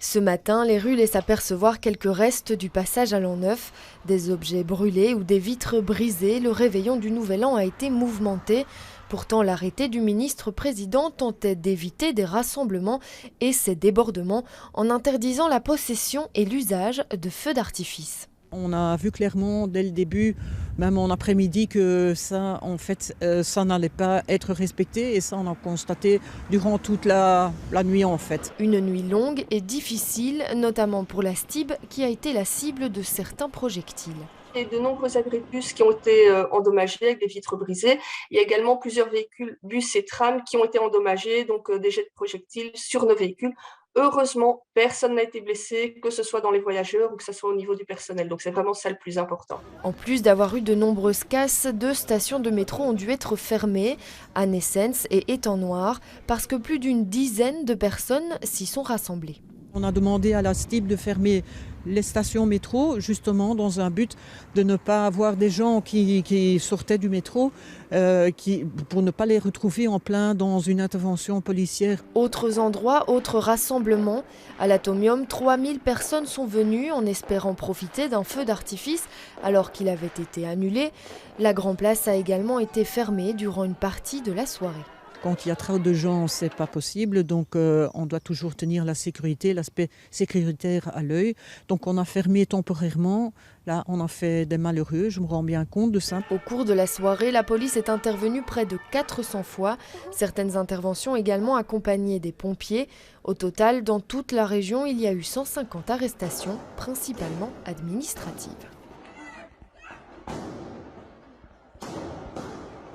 Ce matin, les rues laissent apercevoir quelques restes du passage à l'an neuf, des objets brûlés ou des vitres brisées. Le réveillon du Nouvel An a été mouvementé. Pourtant, l'arrêté du ministre-président tentait d'éviter des rassemblements et ces débordements en interdisant la possession et l'usage de feux d'artifice. On a vu clairement dès le début, même en après-midi, que ça, en fait, ça n'allait pas être respecté et ça, on a constaté durant toute la nuit, en fait. Une nuit longue et difficile, notamment pour la STIB qui a été la cible de certains projectiles. Il y a de nombreux abribus qui ont été endommagés avec des vitres brisées. Il y a également plusieurs véhicules, bus et trams qui ont été endommagés, donc des jets de projectiles sur nos véhicules. Heureusement, personne n'a été blessé, que ce soit dans les voyageurs ou que ce soit au niveau du personnel. Donc c'est vraiment ça le plus important. En plus d'avoir eu de nombreuses casses, 2 stations de métro ont dû être fermées, à Nessens et Étang-Noir, parce que plus d'une dizaine de personnes s'y sont rassemblées. On a demandé à la STIB de fermer les stations métro, justement dans un but de ne pas avoir des gens qui sortaient du métro, pour ne pas les retrouver en plein dans une intervention policière. Autres endroits, autres rassemblements. À l'Atomium, 3000 personnes sont venues en espérant profiter d'un feu d'artifice alors qu'il avait été annulé. La Grand Place a également été fermée durant une partie de la soirée. Quand il y a trop de gens, c'est pas possible, donc on doit toujours tenir la sécurité, l'aspect sécuritaire à l'œil. Donc on a fermé temporairement, là on a fait des malheureux, je me rends bien compte de ça. Au cours de la soirée, la police est intervenue près de 400 fois, certaines interventions également accompagnées des pompiers. Au total, dans toute la région, il y a eu 150 arrestations, principalement administratives.